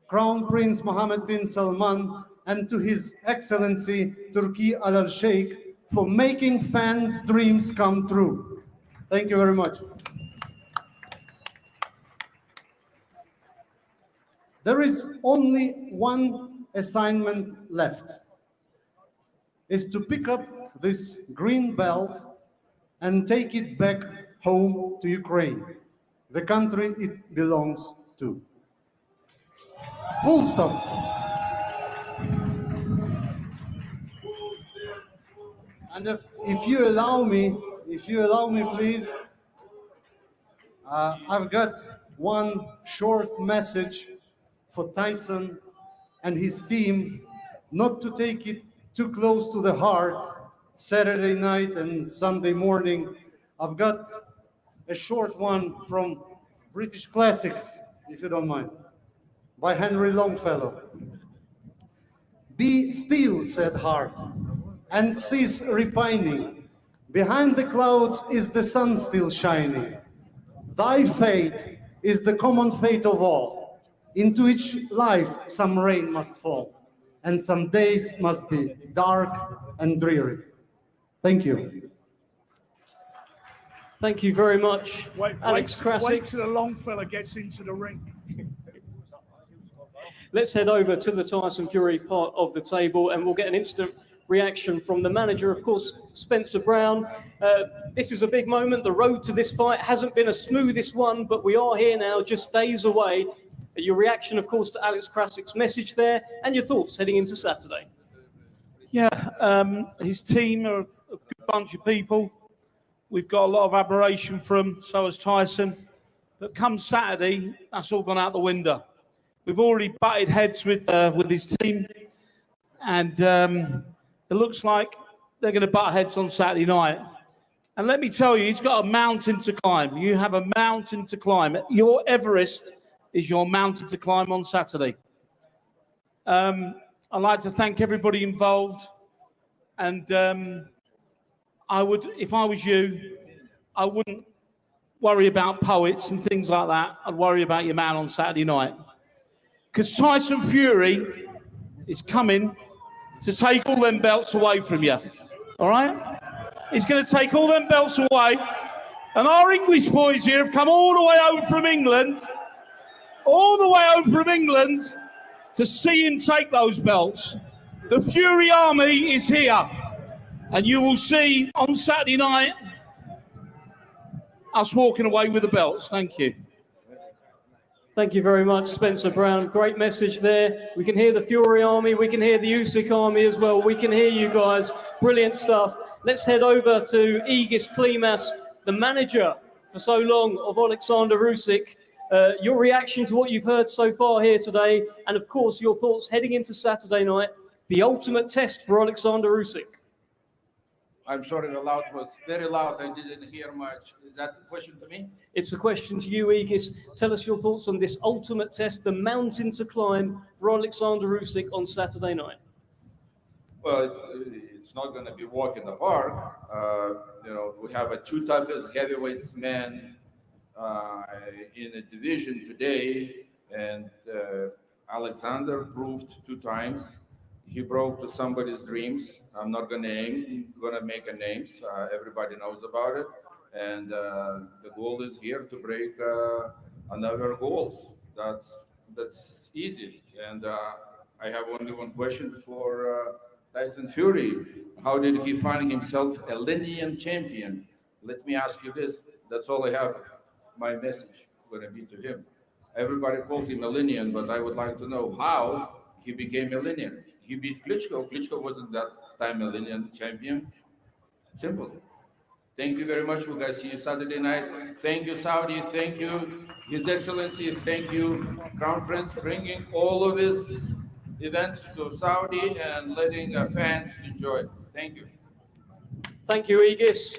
Crown Prince Mohammed bin Salman, and to His Excellency Turki Al-Sheikh for making fans' dreams come true. Thank you very much. There is only one assignment left, is to pick up this green belt and take it back home to Ukraine, the country it belongs to. Full stop. And if you allow me, please, I've got one short message for Tyson and his team, not to take it too close to the heart. Saturday night and Sunday morning, I've got a short one from British Classics, if you don't mind, by Henry Longfellow. Be still, said heart, and cease repining. Behind the clouds is the sun still shining. Thy fate is the common fate of all. Into each life some rain must fall, and some days must be dark and dreary. Thank you. Thank you very much, Alex Krasik. Wait till the Longfellow gets into the ring. Let's head over to the Tyson Fury part of the table and we'll get an instant reaction from the manager, of course, Spencer Brown. This is a big moment. The road to this fight hasn't been a smoothest one, but we are here now, just days away. Your reaction, of course, to Alex Krasik's message there and your thoughts heading into Saturday. Yeah, his team are a good bunch of people. We've got a lot of admiration for him, so has Tyson. But come Saturday, that's all gone out the window. We've already butted heads with his team, and it looks like they're going to butt heads on Saturday night. And let me tell you, he's got a mountain to climb. You have a mountain to climb. Your Everest is your mountain to climb on Saturday. I'd like to thank everybody involved. And I would, if I was you, I wouldn't worry about poets and things like that. I'd worry about your man on Saturday night. Because Tyson Fury is coming to take all them belts away from you. All right? He's going to take all them belts away. And our English boys here have come all the way over from England, to see him take those belts. The Fury army is here. And you will see on Saturday night us walking away with the belts. Thank you. Thank you very much, Spencer Brown. Great message there. We can hear the Fury army. We can hear the Usyk army as well. We can hear you guys. Brilliant stuff. Let's head over to Egis Klimas, the manager for so long of Oleksandr Usyk. Your reaction to what you've heard so far here today, and of course your thoughts heading into Saturday night, the ultimate test for Oleksandr Usyk. I'm sorry, the loud was very loud. I didn't hear much. Is that a question to me? It's a question to you, Aegis. Tell us your thoughts on this ultimate test, the mountain to climb for Oleksandr USYK on Saturday night. Well, it's not going to be walk in the park. We have a two toughest heavyweights men in the division today, and Oleksandr proved 2 times. He broke to somebody's dreams. I'm not going to make a names. Everybody knows about it, and the goal is here to break another goals. That's easy. And I have only one question for Tyson Fury. How did he find himself a lineal champion? Let me ask you this. That's all I have. My message going to be to him. Everybody calls him a lineal, but I would like to know how he became a lineal. He beat Klitschko. Klitschko wasn't that time a lineal champion. Simple. Thank you very much. We'll guys see you Saturday night. Thank you, Saudi. Thank you, His Excellency. Thank you, Crown Prince, bringing all of his events to Saudi and letting fans enjoy. Thank you. Thank you, Aegis.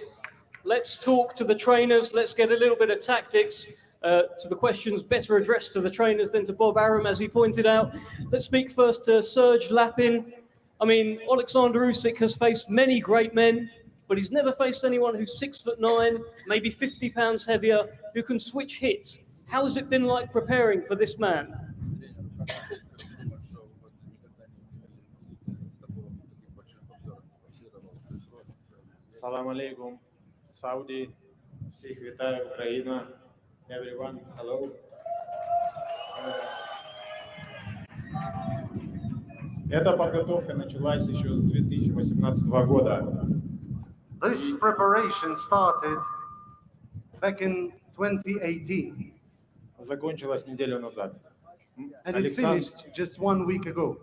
Let's talk to the trainers. Let's get a little bit of tactics to the questions better addressed to the trainers than to Bob Arum, as he pointed out. Let's speak first to Serge Lapin. I mean, Oleksandr USYK has faced many great men, but he's never faced anyone who's 6'9", maybe 50 pounds heavier, who can switch hits. How has it been like preparing for this man? Salam alaikum, Saudi, всех вітаю, Україна, everyone, hello. Эта подготовка началась еще с 2018 года. This preparation started back in 2018. Закончилась неделю назад. And it finished just 1 week ago.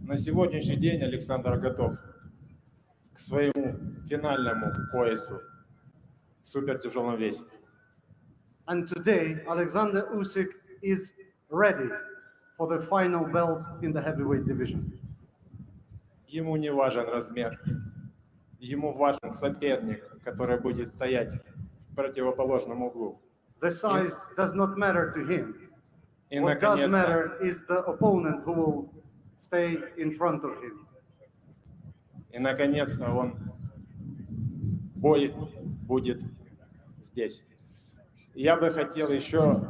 На сегодняшний день Александр готов к своему финальному поясу в супертяжелом весе. And today, Oleksandr USYK is ready for the final belt in the heavyweight division. Ему не важен размер. Ему важен соперник, который будет стоять в противоположном углу. The size does not matter to him. И What does наконец-то, matter is the opponent who will stay in front of him. и наконец-то бой будет здесь. Я бы хотел еще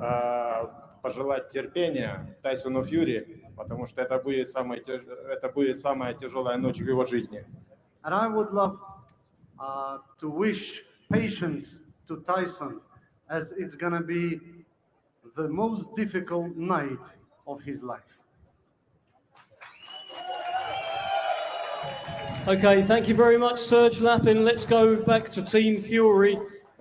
пожелать терпения Тайсону Фьюри, потому что это будет самая тяжелая ночь в его жизни. And I would love to wish patience to Tyson, as it's going to be the most difficult night of his life. Okay, thank you very much, Serge Lapin. Let's go back to Team Fury.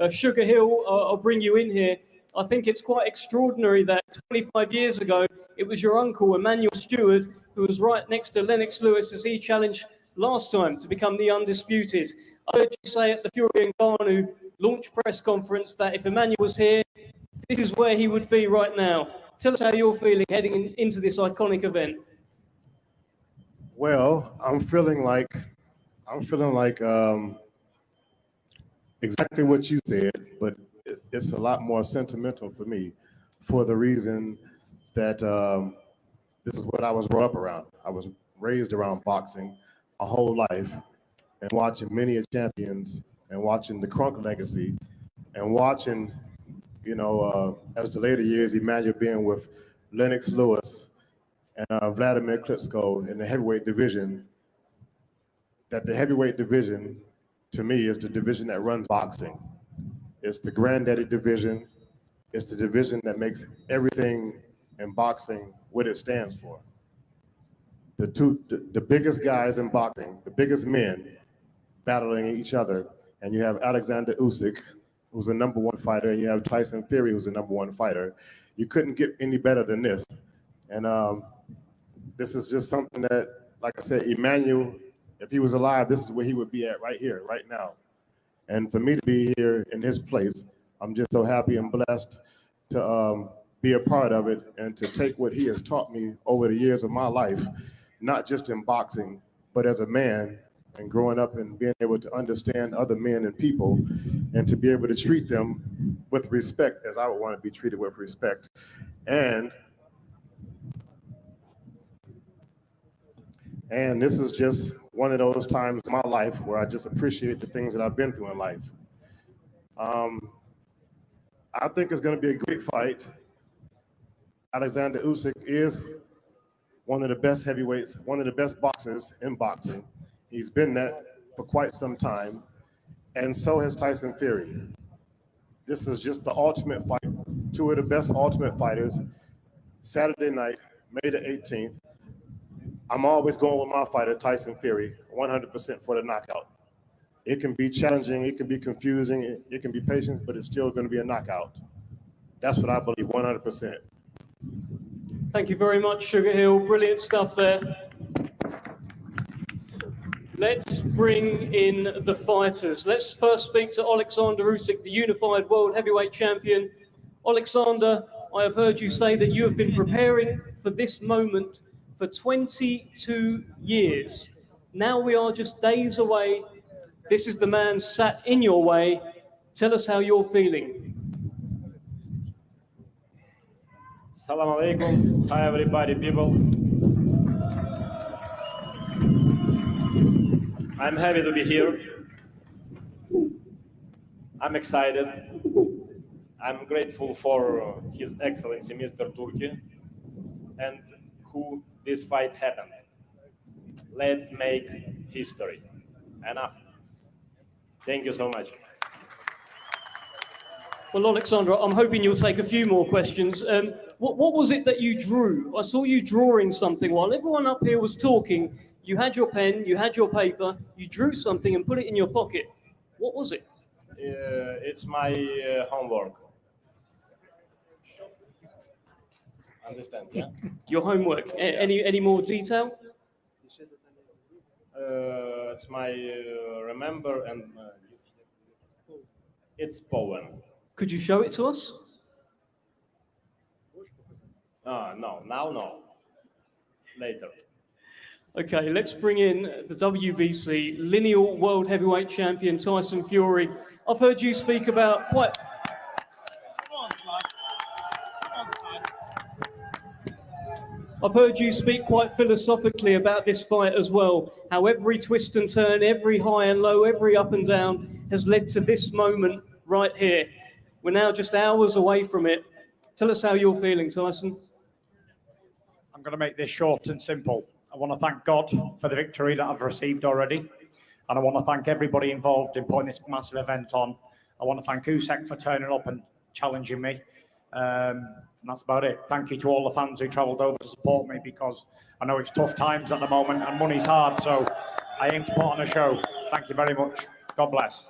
Sugar Hill, I'll bring you in here. I think it's quite extraordinary that 25 years ago, it was your uncle, Emmanuel Stewart, who was right next to Lennox Lewis as he challenged last time to become the undisputed. I heard you say at the Fury and Ngannou launch press conference that if Emmanuel was here, this is where he would be right now. Tell us how you're feeling heading into this iconic event. Well, I'm feeling like exactly what you said, but it's a lot more sentimental for me, for the reason that this is what I was brought up around. I was raised around boxing a whole life, and watching many champions, and watching the Crunk legacy, and watching, as the later years, Emmanuel being with Lennox Lewis and Vladimir Klitschko in the heavyweight division, that the heavyweight division, to me, is the division that runs boxing. It's the granddaddy division. It's the division that makes everything in boxing what it stands for. The biggest guys in boxing, the biggest men battling each other, and you have Oleksandr USYK, who's the #1 fighter, and you have Tyson Fury, who's the #1 fighter. You couldn't get any better than this. And this is just something that, like I said, Emmanuel, if he was alive, this is where he would be at right here, right now. And for me to be here in his place, I'm just so happy and blessed to be a part of it and to take what he has taught me over the years of my life, not just in boxing, but as a man and growing up and being able to understand other men and people and to be able to treat them with respect as I would want to be treated with respect. And this is just one of those times in my life where I just appreciate the things that I've been through in life. I think it's going to be a great fight. Oleksandr USYK is one of the best heavyweights, one of the best boxers in boxing. He's been that for quite some time, and so has Tyson Fury. This is just the ultimate fight, two of the best ultimate fighters. Saturday night, May the 18th. I'm always going with my fighter, Tyson Fury, 100% for the knockout. It can be challenging, it can be confusing, it can be patient, but it's still going to be a knockout. That's what I believe, 100%. Thank you very much, Sugar Hill. Brilliant stuff there. Let's bring in the fighters. Let's first speak to Oleksandr USYK, the unified world heavyweight champion. Oleksandr, I have heard you say that you have been preparing for this moment for 22 years. Now we are just days away. This is the man sat in your way. Tell us how you're feeling. Assalamu alaikum. Hi everybody, people. I'm happy to be here. I'm excited. I'm grateful for His Excellency Mr. Turkey and who this fight happened. Let's make history. Enough. Thank you so much. Well, Oleksandr, I'm hoping you'll take a few more questions. What was it that you drew? I saw you drawing something while everyone up here was talking. You had your pen, you had your paper, you drew something and put it in your pocket. What was it? It's my homework. Understand, yeah? Your homework. Any more detail? It's my remember and it's poem. Could you show it to us? No, now no. Later. Okay, let's bring in the WBC lineal world heavyweight champion Tyson Fury. I've heard you speak about quite... I've heard you speak quite philosophically about this fight as well, how every twist and turn, every high and low, every up and down has led to this moment right here. We're now just hours away from it. Tell us how you're feeling, Tyson. I'm going to make this short and simple. I want to thank God for the victory that I've received already. And I want to thank everybody involved in putting this massive event on. I want to thank USYK for turning up and challenging me. And that's about it. Thank you to all the fans who travelled over to support me, because I know it's tough times at the moment and money's hard. So I aim to put on a show. Thank you very much. God bless.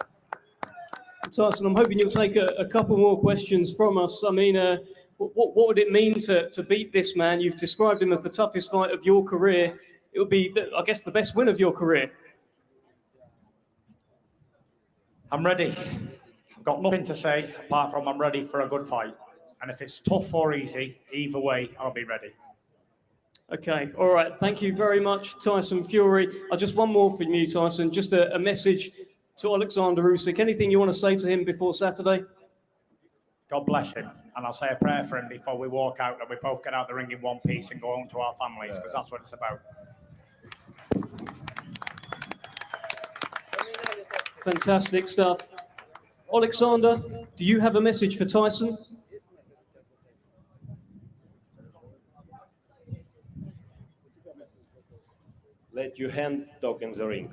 Tyson, I'm hoping you'll take a couple more questions from us. I mean, what would it mean to beat this man? You've described him as the toughest fight of your career. It would be, I guess, the best win of your career. I'm ready. I've got nothing to say apart from I'm ready for a good fight. And if it's tough or easy, either way, I'll be ready. Okay, all right. Thank you very much, Tyson Fury. Just one more from you, Tyson. Just a message to Oleksandr USYK. Anything you want to say to him before Saturday? God bless him. And I'll say a prayer for him before we walk out, that we both get out the ring in one piece and go home to our families, because that's what it's about. Fantastic stuff. Oleksandr, do you have a message for Tyson? Let your hand talk in the ring.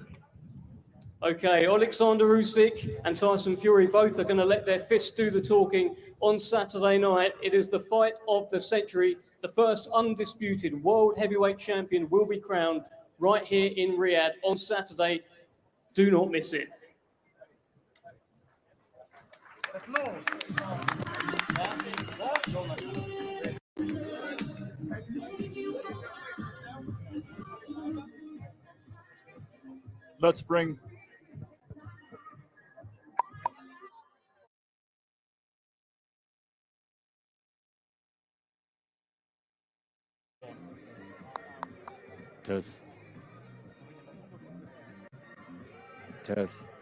Okay, Oleksandr USYK and Tyson Fury both are going to let their fists do the talking on Saturday night. It is the fight of the century. The first undisputed world heavyweight champion will be crowned right here in Riyadh on Saturday. Do not miss it. Let's bring Test. test.